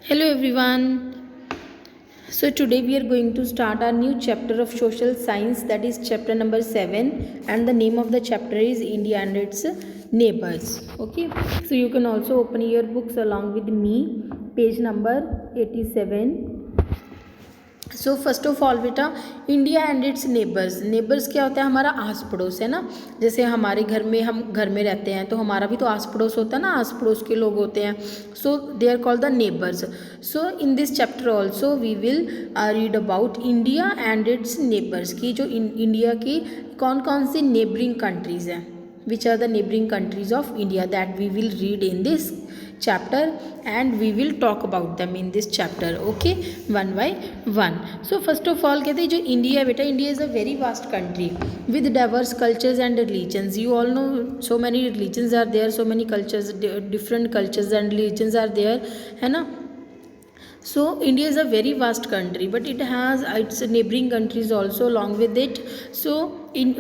Hello everyone. So today we are going to start our new chapter of social science, that is chapter number 7, and the name of the chapter is India and its neighbors. Okay. So you can also open your books along with me, page number 87. So first of all बेटा, India and its neighbours. Neighbours क्या होता है? हमारा आस पड़ोस है ना. जैसे हमारे घर में, हम घर में रहते हैं तो हमारा भी तो आस पड़ोस होता है ना, आस पड़ोस के लोग होते हैं. So they are called the neighbours. So in this chapter also we will read about India and its neighbours, की जो इंडिया की कौन कौन सी नेबरिंग कंट्रीज़ हैं, which are the neighboring countries of India, that we will read in this chapter and we will talk about them in this chapter. Okay, one by one. So first of all कहते हैं जो India है बेटा, India is a very vast country with diverse cultures and religions. You all know so many religions are there, so many cultures, different cultures and religions are there, है ना. So India is a very vast country, but it has its neighboring countries also along with it. So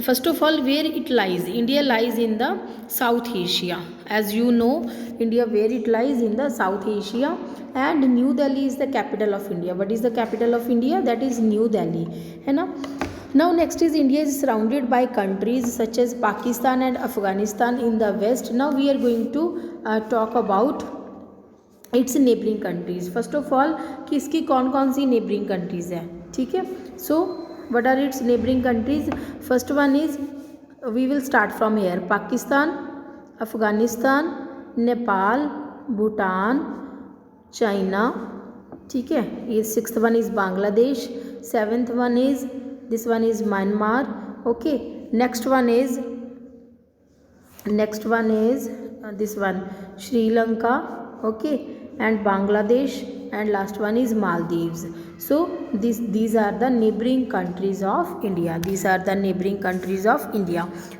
first of all, where it lies? India lies in the South Asia. As you know, India, where it lies in the South Asia, and New Delhi is the capital of India. What is the capital of India? That is New Delhi, है ना. Now next is India is surrounded by countries such as Pakistan and Afghanistan in the west. Now we are going to talk about it's neighbouring countries. First of all कि इसकी कौन कौन सी neighbouring countries हैं. ठीक है. So what are its neighbouring countries? First one is, we will start from here, Pakistan, Afghanistan, Nepal, Bhutan, China. ठीक है. ये sixth one is Bangladesh. Seventh one is, this one is Myanmar. Okay. Next one is this one, Sri Lanka. Okay, and Bangladesh, and last one is Maldives. So these are the neighboring countries of India.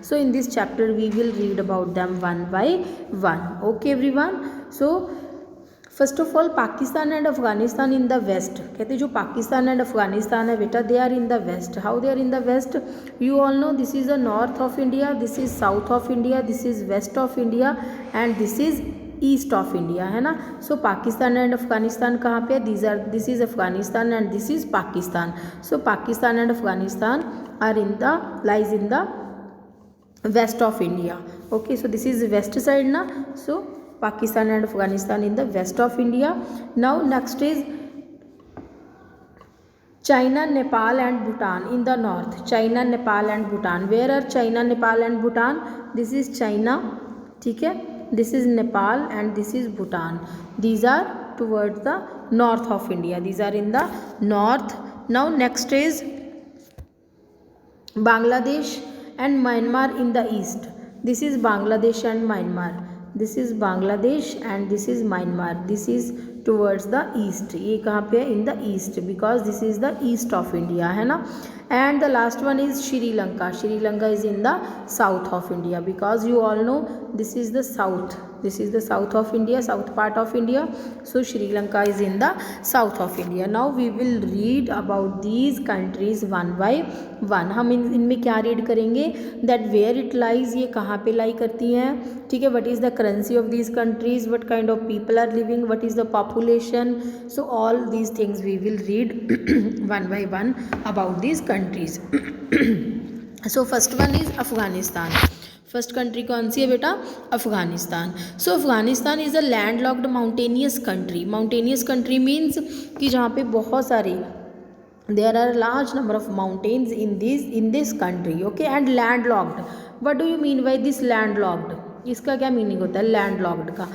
So in this chapter we will read about them one by one. Okay everyone. So first of all Pakistan and Afghanistan in the west. कहते हैं जो Pakistan and Afghanistan है बेटा, they are in the west. How they are in the west? You all know this is the north of India, this is south of India, this is west of India and this is east of India, है ना. So Pakistan and Afghanistan कहाँ पे? This is Afghanistan and this is Pakistan. So Pakistan and Afghanistan are lies in the west of India. Okay. So this is west side ना. So Pakistan and Afghanistan in the west of India. Now next is China, Nepal and Bhutan in the north. China, Nepal and Bhutan. Where are China, Nepal and Bhutan? This is China. ठीक है. This is Nepal and this is Bhutan. These are towards the north of India. These are in the north. Now next is Bangladesh and Myanmar in the east. This is Bangladesh and Myanmar. This is Bangladesh and this is Myanmar. This is towards the east. ये कहाँ पे है? In the east, because this is the east of India, है ना. And the last one is Sri Lanka. Sri Lanka is in the south of India, because you all know this is the south. This is the south of India, south part of India. So Sri Lanka is in the south of India. Now we will read about these countries one by one. हम इनमें क्या read करेंगे? That where it lies, ये कहाँ पे लाई करती हैं. ठीक है. What is the currency of these countries, what kind of people are living, what is the population. So all these things we will read one by one about these countries. So first one is Afghanistan. First country कौन सी है बेटा? Afghanistan. So Afghanistan is a land locked mountainous country. Mountainous country means कि जहाँ पे बहुत सारे, there are large number of mountains in this country. Okay. And landlocked. What do you mean by this landlocked? इसका क्या मीनिंग होता है लैंडलॉक्ड का?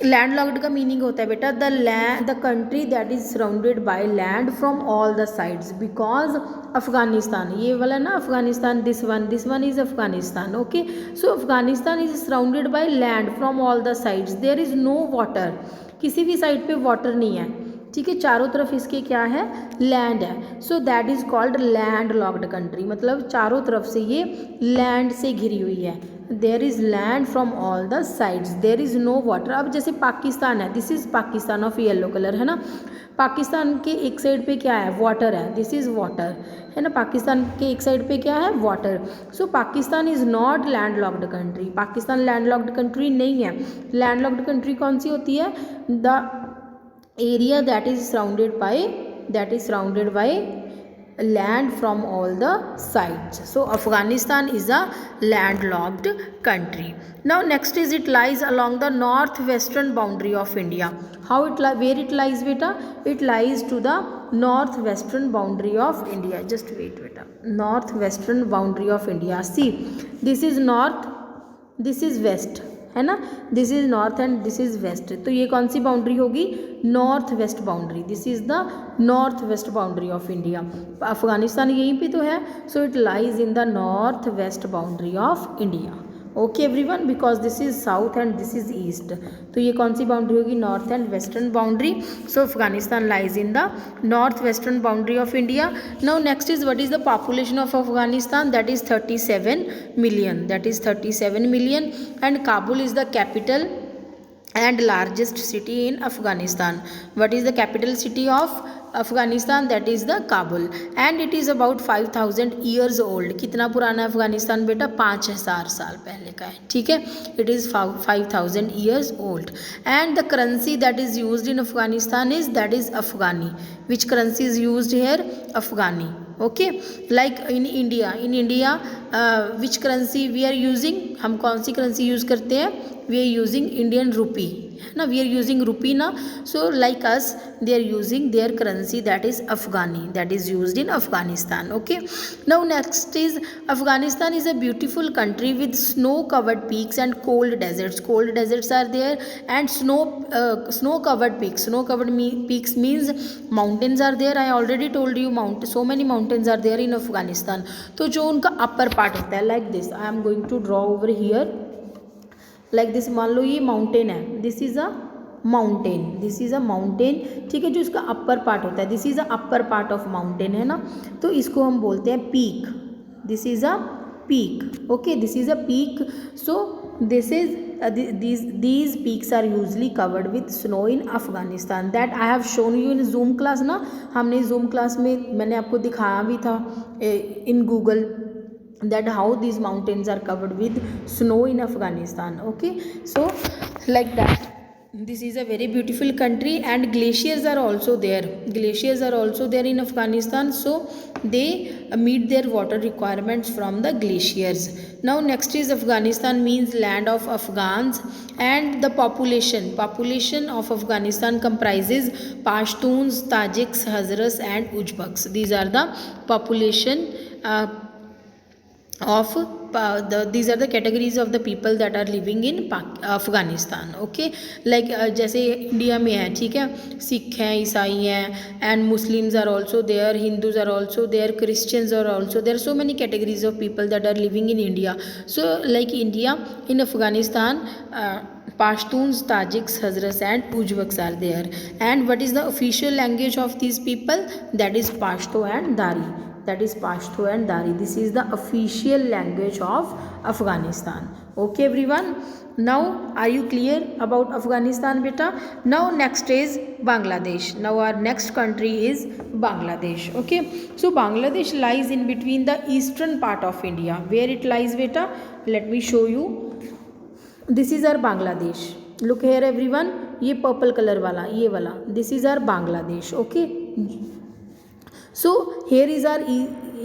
लैंडलॉक्ड का मीनिंग होता है बेटा the country that is surrounded by land from all the sides. Because Afghanistan, ये वाला ना Afghanistan, this one is Afghanistan. Okay. So Afghanistan is surrounded by land from all the sides. There is no water. किसी भी side पे water नहीं है. ठीक है. चारों तरफ इसके क्या है? लैंड है. So that is called land locked country. मतलब चारों तरफ से ये लैंड से घिरी हुई है. There is land from all the sides. There is no water. अब जैसे पाकिस्तान है, this is Pakistan of yellow colour, है ना. पाकिस्तान के एक साइड पे क्या है? वाटर है. दिस इज़ वाटर, है ना. पाकिस्तान के एक साइड पे क्या है? Water. So Pakistan is not land locked country. Pakistan land locked country नहीं है. लैंड लॉक्ड कंट्री कौन सी होती है? The area that is surrounded by land from all the sides. So Afghanistan is a landlocked country. Now next is it lies along the northwestern boundary of India. How it where it lies beta? It lies to the northwestern boundary of India. Just wait beta. Northwestern boundary of India. See, this is north, this is west, है ना, this is north and this is west. तो ये कौन सी boundary होगी? North west boundary. This is the north west boundary of India. Afghanistan यहीं पे तो है. So it lies in the north west boundary of India. Okay everyone, because this is south and this is east. तो ये कौन सी boundary होगी? North and western boundary. So Afghanistan lies in the north western boundary of India. Now next is what is the population of Afghanistan? That is 37 million. That is 37 million. And Kabul is the capital and largest city in Afghanistan. What is the capital city of Afghanistan? That is the Kabul. And it is about 5000 years old. कितना पुराना है अफगानिस्तान बेटा? 5000 साल पहले का है. ठीक है, it is 5000 years old. And the currency that is used in Afghanistan is that is Afghani. Which currency is used here? Afghani. Okay, like in India which currency we are using? हम कौन सी currency use करते हैं? We are using Indian rupee, है ना, we are using rupee ना. So like us, they are using their currency that is Afghani, that is used in Afghanistan. Okay, now next is Afghanistan is a beautiful country with snow covered peaks and cold deserts. Cold deserts are there and snow covered peaks. Snow covered peaks means mountains are there. I already told you so many mountains are there in Afghanistan. तो जो उनका upper part होता है, like this I am going to draw over here. Like this, मान लो ये mountain है, this is a mountain, this is a mountain. ठीक है, जो इसका अपर पार्ट होता है, this is a upper part of mountain, है ना. तो इसको हम बोलते हैं peak. This is a peak. Okay, this is a peak. So this is these peaks are usually covered with snow in Afghanistan. That I have shown you in Zoom class ना. हमने Zoom class में मैंने आपको दिखाया भी था in Google that how these mountains are covered with snow in Afghanistan. Okay, so like that, this is a very beautiful country. And glaciers are also there. Glaciers are also there in Afghanistan, so they meet their water requirements from the glaciers. Now next is Afghanistan means land of Afghans. And the population of Afghanistan comprises Pashtuns, Tajiks, Hazaras and Uzbeks. These are the population of these are the categories of the people that are living in Afghanistan. Okay, like जैसे India में है, ठीक है, सिख हैं, ईसाई हैं, and muslims are also there, Hindus are also there, christians are also there. So many categories of people that are living in India. So like India, in Afghanistan Pashtuns, Tajiks, Hazaras and Uzbeks are there. And what is the official language of these people? That is Pashto and Dari. That is Pashto and Dari. This is the official language of Afghanistan. Okay everyone, now are you clear about Afghanistan beta? Now next is Bangladesh. Now our next country is Bangladesh. Okay, so Bangladesh lies in between the eastern part of India. Where it lies beta? Let me show you. This is our Bangladesh. Look here everyone, ये purple colour वाला, ये वाला, this is our Bangladesh. Okay, so here is our,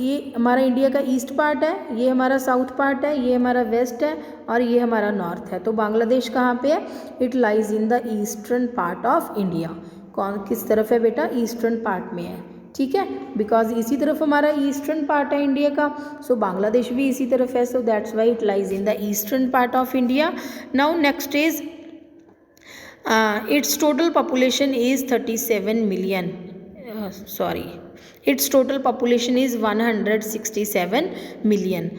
ये हमारा India का east part है, ये हमारा साउथ पार्ट है, ये हमारा वेस्ट है और ये हमारा नॉर्थ है. तो बांग्लादेश कहाँ पे है? It lies in the eastern part of India. कौन किस तरफ है बेटा? ईस्टर्न पार्ट में है. ठीक है, बिकॉज इसी तरफ हमारा ईस्टर्न पार्ट है इंडिया का. सो बांग्लादेश भी इसी तरफ है. सो that's why it lies in the eastern part of India. Now next is its total population is 37 million. Its total population is 167 million.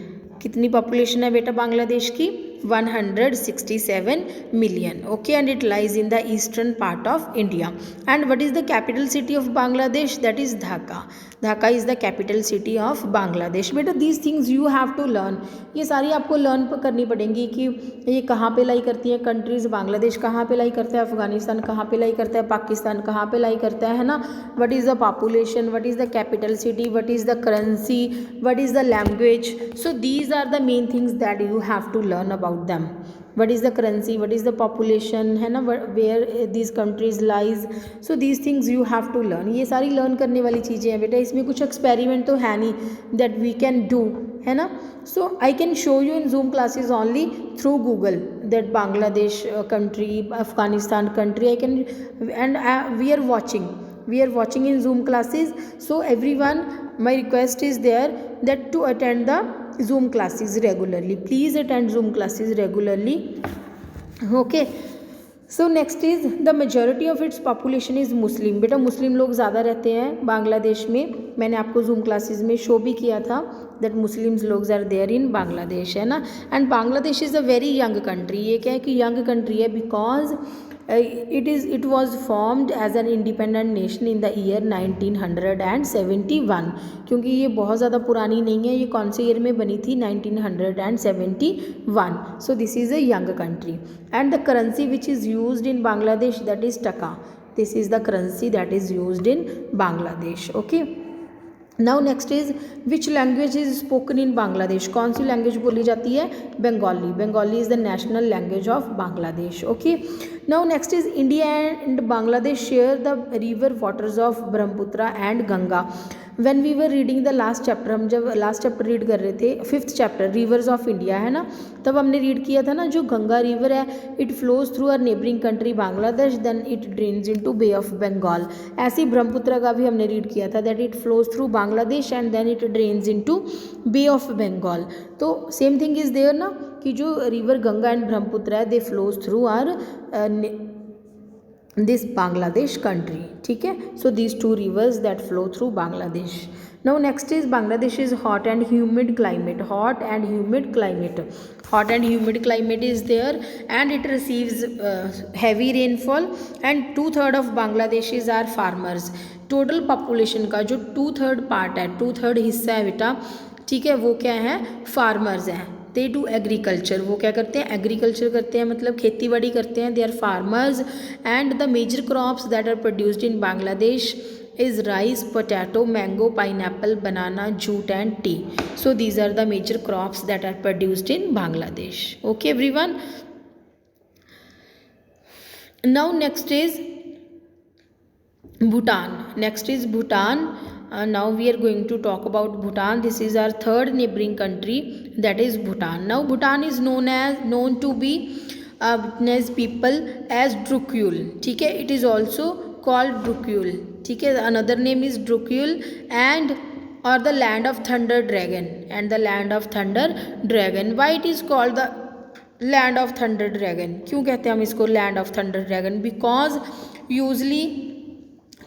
कितनी पॉपुलेशन है बेटा बांग्लादेश की? 167 million. Okay, and it lies in the eastern part of India. And what is the capital city of Bangladesh? That is Dhaka. Dhaka is the capital city of Bangladesh. बेटा these things you have to learn. ये सारी आपको learn करनी पड़ेंगी कि ये कहाँ पे लाई करती है कंट्रीज़. बांग्लादेश कहाँ पे लाई करता है, अफगानिस्तान कहाँ पे लाई करता है, पाकिस्तान कहाँ पे लाई करता है ना. What is the population, what is the capital city, what is the currency, what is the language. So these are the main things that you have to learn about them. What is the currency, what is the population, है ना, where this countries lies. So these things you have to learn. ये सारी learn करने वाली चीज़ें हैं बेटा, इसमें कुछ एक्सपेरिमेंट तो है नहीं दैट वी कैन डू, है ना. So I can show you in Zoom classes only through Google that Bangladesh country, Afghanistan country I can, and we are watching in Zoom classes. So everyone, my request is there that to attend the Zoom classes regularly. Please attend Zoom classes regularly. Okay. So next is the majority of its population is Muslim. बेटा Muslim लोग ज़्यादा रहते हैं बांग्लादेश में. मैंने आपको zoom classes में show भी किया था दैट मुस्लिम्स लोग आर देयर इन बांग्लादेश, है ना. And Bangladesh is a very young country. ये क्या है कि यंग कंट्री है because it was formed as an independent nation in the year 1971. क्योंकि ये बहुत ज़्यादा पुरानी नहीं है. ये कौन से ईयर में बनी थी? 1971. So this is a young country and the currency which is used in Bangladesh, that is taka. This is the currency that is used in Bangladesh. Okay. Now next is which language is spoken in Bangladesh. कौन सी language बोली जाती है? Bengali. Bengali is the national language of Bangladesh. Okay. Now next is India and Bangladesh share the river waters of Brahmaputra and Ganga. When we were reading the last chapter, हम जब last chapter read कर रहे थे 5th chapter reverse of India, है ना, तब हमने read किया था ना जो गंगा रिवर है it flows through our neighbouring country Bangladesh, then it drains into bay of Bengal. ऐसे ही ब्रह्मपुत्र का भी हमने रीड किया था that it flows through Bangladesh and then it drains into bay of Bengal. तो सेम थिंग इज़ देयर ना कि जो रिवर गंगा एंड ब्रह्मपुत्र है they flows through are this Bangladesh country. ठीक है. So these two rivers that flow through Bangladesh. Now next is Bangladesh is hot and humid climate. Hot and humid climate. Hot and humid climate is there and it receives heavy rainfall and 2/3 of Bangladeshis are farmers. Total population का जो 2/3 part है, 2/3 हिस्सा है बेटा, ठीक है, वो क्या है? फार्मर्स हैं. They do agriculture. वो क्या करते हैं? एग्रीकल्चर करते हैं, मतलब खेती बाड़ी करते हैं. They are farmers and the major crops that are produced in Bangladesh is rice, potato, mango, pineapple, banana, jute and tea. So these are the major crops that are produced in Bangladesh. Okay everyone. Now next is Bhutan. Next is Bhutan. Now we are going to talk about Bhutan. This is our third neighboring country, that is Bhutan. Now Bhutan is known to be as people as Drukgyal. ठीक है. It is also called Drukgyal. ठीक है. Another name is Drukgyal and or the land of thunder dragon, and the land of thunder dragon. Why it is called the land of thunder dragon? क्यों कहते हैं हम इसको land of thunder dragon? Because usually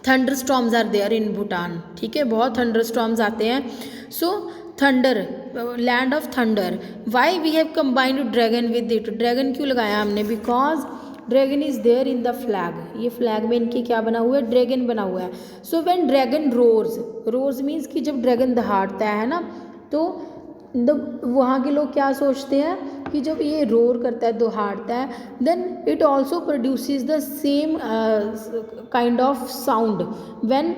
thunder storms are there in Bhutan. ठीक है. बहुत thunder storms आते हैं. So thunder, land of thunder. Why we have combined dragon with it. Dragon क्यों लगाया हमने? Because dragon is there in the flag. ये flag में इनके क्या बना हुआ है? ड्रैगन बना हुआ है. So when dragon roars means कि जब ड्रैगन दहाड़ता है ना, तो वहाँ के लोग क्या सोचते हैं कि जब ये रोर करता है, दहाड़ता है, then it also produces the same kind of sound when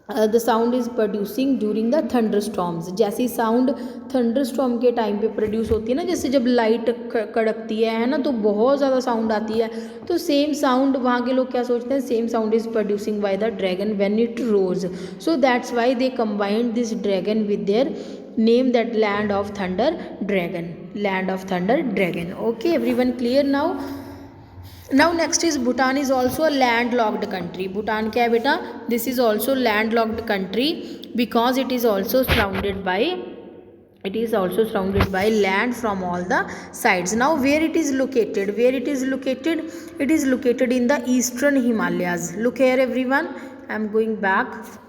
the sound is producing during the thunder storms. जैसी साउंड थंडर स्टॉर्म के टाइम पे प्रोड्यूस होती है ना, जैसे जब लाइट कड़कती है ना, तो बहुत ज़्यादा साउंड आती है. तो सेम साउंड वहाँ के लोग क्या सोचते हैं? Same sound is producing by the dragon when it roars. So that's why they combined this dragon with their name, that land of thunder dragon. Land of thunder dragon. Okay everyone, clear now? Now next is Bhutan is also a landlocked country. Bhutan क्या है बेटा? This is also landlocked country because it is also surrounded by land from all the sides. Now where it is located? It is located in the eastern Himalayas. Look here everyone, I am going back.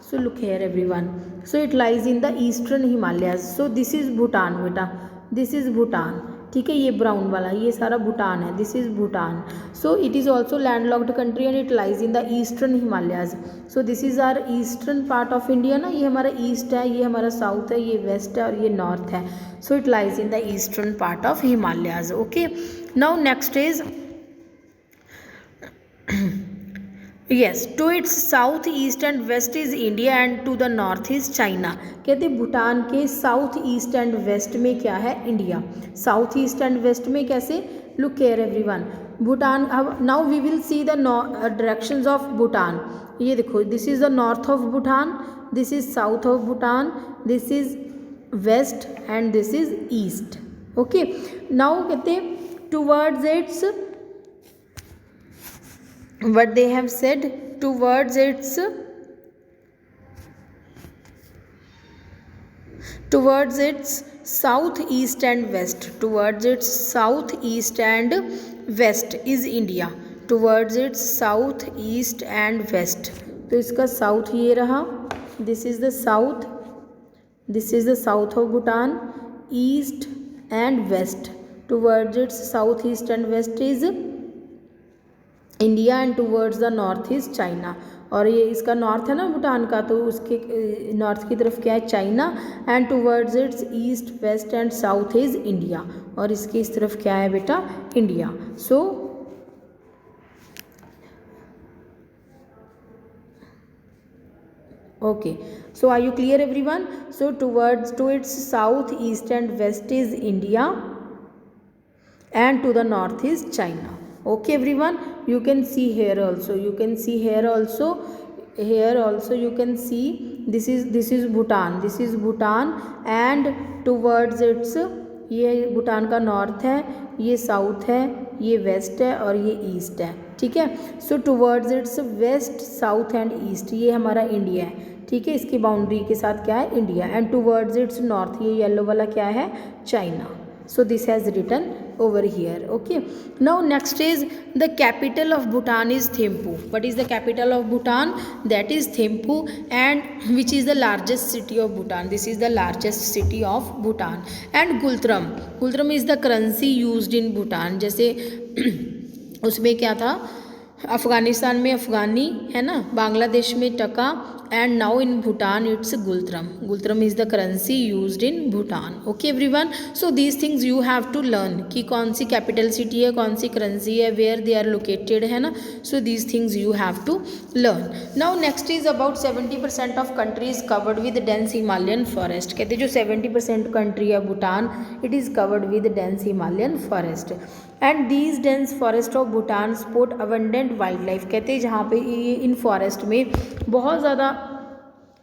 So look here everyone. So it lies in the eastern Himalayas. So this is Bhutan बेटा. This is Bhutan. ठीक है. ये brown वाला ये सारा भूटान है. This is Bhutan. So it is also landlocked country and it lies in the eastern Himalayas. So this is our eastern part of India ना. ये हमारा ईस्ट है, ये हमारा साउथ है, ये वेस्ट है और ये नॉर्थ है. So it lies in the eastern part of Himalayas. Okay. Now next is yes, to its south east and west is India and to the north is China. कहते भूटान के साउथ ईस्ट एंड वेस्ट में क्या है? India. South east and west में कैसे? look here everyone, Bhutan. Now we will see the directions of Bhutan. ये देखो, this is the north of Bhutan, this is south of Bhutan, this is west and this is east. Okay, now कहते हैं towards its, what they have said, towards its south, east and west, towards its south, east and west is India. Towards its south, east and west, तो इसका south ये रहा, this is the south, this is the south of Bhutan, east and west, towards its south, east and west is India and towards the north is China. और ये इसका north है ना भूटान का, तो उसके नॉर्थ की तरफ क्या है, China, and towards its east, west and south is India, और इसकी इस तरफ क्या है बेटा, India. So okay, so are you clear everyone? So towards to its south, east and west is India and to the north is China. Okay everyone, you can see here also, you can see here also, here also you can see this is Bhutan, this is Bhutan and towards its, ये भूटान का north है, ये south है, ये waste है और ये east है. ठीक है, so towards its west, south and east, ये हमारा इंडिया है. ठीक है, इसकी बाउंड्री के साथ क्या है, India, and towards it's north, ये येलो वाला क्या है, China. So this has written over here. Okay, now next is the capital of Bhutan is Thimphu. What is the capital of Bhutan? That is Thimphu, and which is the largest city of Bhutan. This is the largest city of Bhutan. And Gultram, Gultram is the currency used in Bhutan. जैसे उसमें क्या था, अफ़गानिस्तान में अफ़गानी है ना, बांग्लादेश में taka, and now in Bhutan it's ngultrum. Ngultrum is the currency used in Bhutan. Okay everyone, so these things you have to learn कि कौन सी कैपिटल सिटी है, कौन सी करेंसी है, वेयर दे आर लोकेटेड, है ना. So these things you have to learn. Now next is about 70% of country is covered with dense Himalayan forest. कहते जो 70% कंट्री है Bhutan, it is covered with dense Himalayan forest. And these dense forest of Bhutan support abundant wild life. कहते हैं जहाँ पे ये इन forest में बहुत ज़्यादा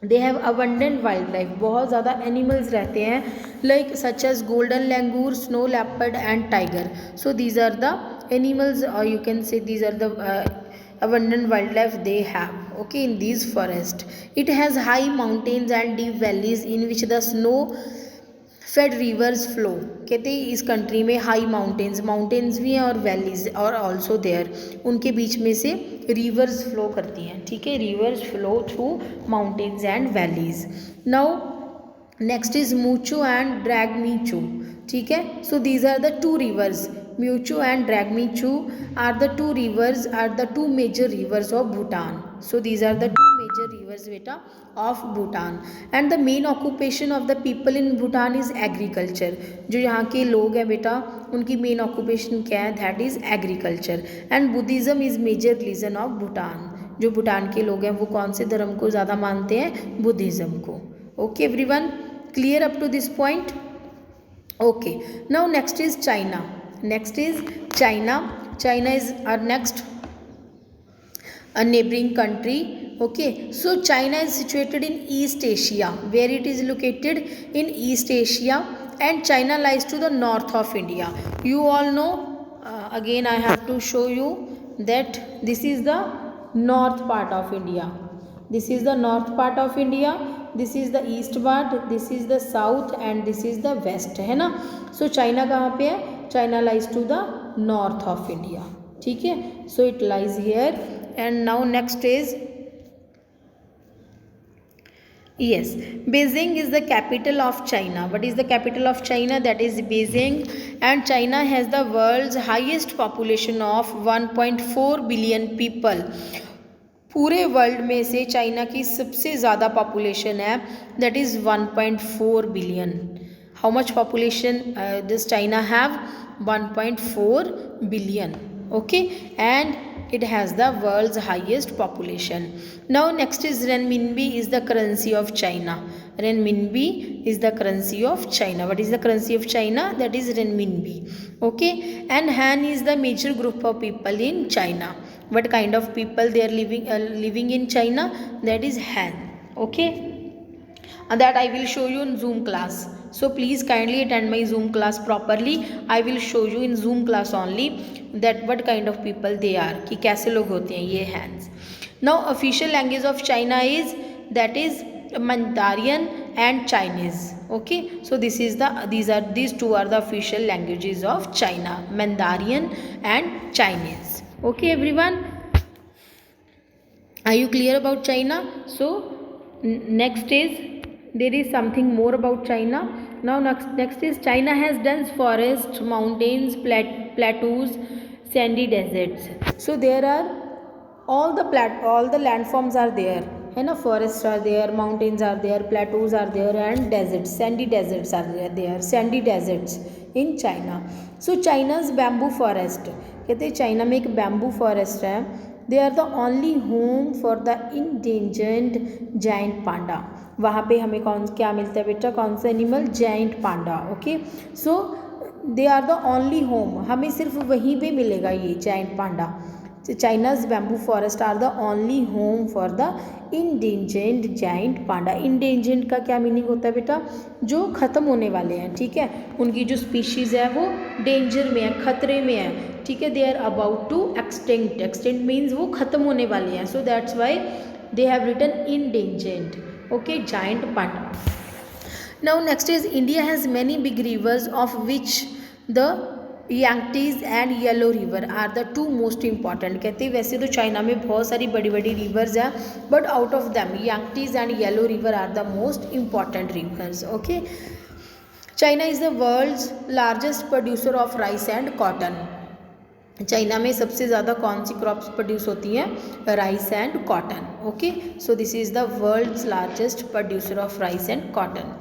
they have abundant wildlife, बहुत ज़्यादा एनिमल्स रहते हैं, like such as golden langur, snow leopard and tiger. So these are the animals, और you can say these are the abundant wildlife they have, okay, in these forest. It has high mountains and deep valleys in which the snow fed rivers flow. कहते हैं इस country में high mountains भी हैं और valleys और also there, उनके बीच में से रिवर्स फ्लो करती हैं. ठीक है, rivers flow through mountains and valleys. Now next is Muchu and Dragmichu. ठीक है, so these are the two rivers, Muchu and Dragmichu are the two major rivers of Bhutan. So these are the two major rivers beta of Bhutan. And the main occupation of the people in Bhutan is agriculture. जो यहाँ के लोग हैं बेटा, उनकी main occupation क्या है, that is agriculture. And buddhism is major religion of Bhutan. जो भूटान के लोग हैं वो कौन से धर्म को ज़्यादा मानते हैं, बुद्धिज़्म को. Okay everyone, clear up to this point. Okay, now next is China. Next is China. China is our next a neighboring country. Okay, so China is situated in East Asia. Where it is located? In East Asia, and China lies to the north of India. You all know, again I have to show you that this is the north part of India. This is the north part of India. This is the east part, this is the south and this is the west, है ना. So China कहाँ पे है? China lies to the north of India. ठीक है, so it lies here. And now next is, yes, Beijing is the capital of China. What is the capital of China? That is Beijing. And China has the world's highest population of 1.4 billion people. पूरे world में से China की सबसे ज़्यादा population है, that is 1.4 billion. How much population this China have? 1.4 billion. Okay, and it has the world's highest population. Now next is renminbi is the currency of China. Renminbi is the currency of China. What is the currency of China? That is renminbi. Okay, and Han is the major group of people in China. What kind of people they are living in China? That is Han. Okay, and that I will show you in Zoom class. So please kindly attend my Zoom class properly. I will show you in Zoom class only that what kind of people they are, कि कैसे लोग होते हैं ये hands. Now official language of China is that is Mandarin and Chinese. Okay, so these two are the official languages of China, Mandarin and Chinese. Okay everyone, are you clear about China? So next is there is something more about China. Now next is China has dense forests, mountains, plateaus, sandy deserts. So there are all the landforms are there, है ना, forests are there, mountains are there, plateaus are there and deserts, sandy deserts are there, sandy deserts in China. So China's bamboo forest, कहते हैं China में एक bamboo forest है. They are the only home for the endangered giant panda. वहाँ पे हमें क्या मिलता है बेटा, कौन सा animal, giant panda. Okay, so they are the only home, हमें सिर्फ वहीं पे मिलेगा ये giant panda. China's bamboo forest are the only home for the endangered giant panda. Endangered का क्या मीनिंग होता है बेटा, जो ख़त्म होने वाले हैं. ठीक है, उनकी जो स्पीशीज़ है वो डेंजर में है, खतरे में है. ठीक है, they are about to extinct. Extinct means वो ख़त्म होने वाले हैं. So that's why they have written endangered. Okay, giant panda. Now next is India has many big rivers of which the Yangtze and yellow river are the two most important. कहते हैं वैसे तो China में बहुत सारी बड़ी बड़ी rivers हैं, but out of them Yangtze and yellow river are the most important rivers. Okay, China is the world's largest producer of rice and cotton. China में सबसे ज़्यादा कौन सी क्रॉप्स प्रोड्यूस होती हैं, rice and cotton. Okay, so this is the world's largest producer of rice and cotton.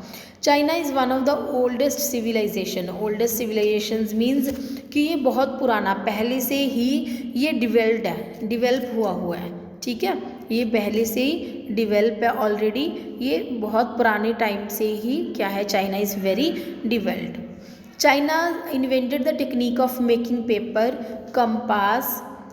China is one of the oldest civilisation. Oldest civilisations means कि ये बहुत पुराना, पहले से ही ये डिवेल्प हुआ है. ठीक है, ये पहले से ही डिवेल्प है ऑलरेडी. ये बहुत पुराने टाइम से ही क्या है, China is very developed. China invented the technique of making paper, compass,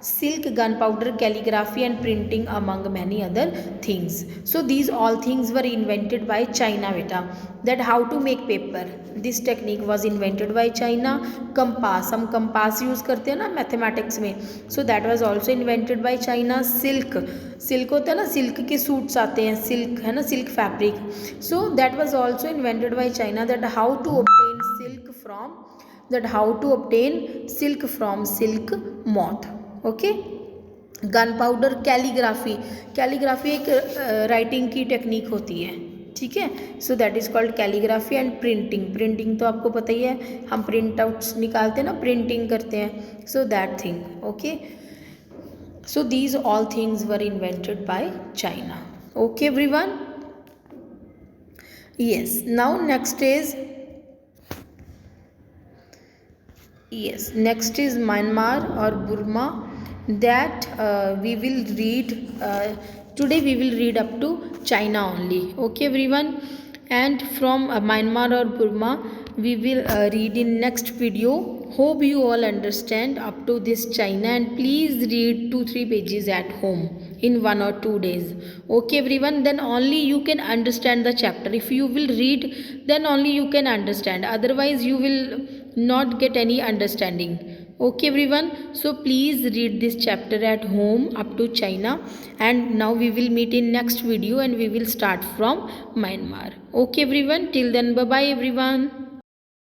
silk, gunpowder, calligraphy and printing among many other things. So these all things were invented by China beta. That how to make paper, this technique was invented by China. Compass, हम compass use करते हैं ना mathematics में, so that was also invented by China. Silk होता है ना, silk के suits आते हैं, सिल्क है ना, silk fabric. So that was also invented by China. That how to obtain silk from silk moth. Okay, gun powder, calligraphy एक writing की टेक्निक होती है. ठीक है, so that is called calligraphy. And printing तो आपको पता ही है, हम प्रिंट आउट्स निकालते हैं ना, प्रिंटिंग करते हैं. So that thing. Okay, so these all things were invented by China. Okay everyone, yes, now next is Myanmar or Burma. That we will read today. We will read up to China only. Okay everyone, and from Myanmar or Burma we will read in next video. Hope you all understand up to this China, and please read 2-3 pages at home in 1 or 2 days. Okay everyone, then only you can understand the chapter. If you will read, then only you can understand, otherwise you will not get any understanding. Okay everyone, so please read this chapter at home up to China, and now we will meet in next video and we will start from Myanmar. Okay everyone, till then bye bye everyone.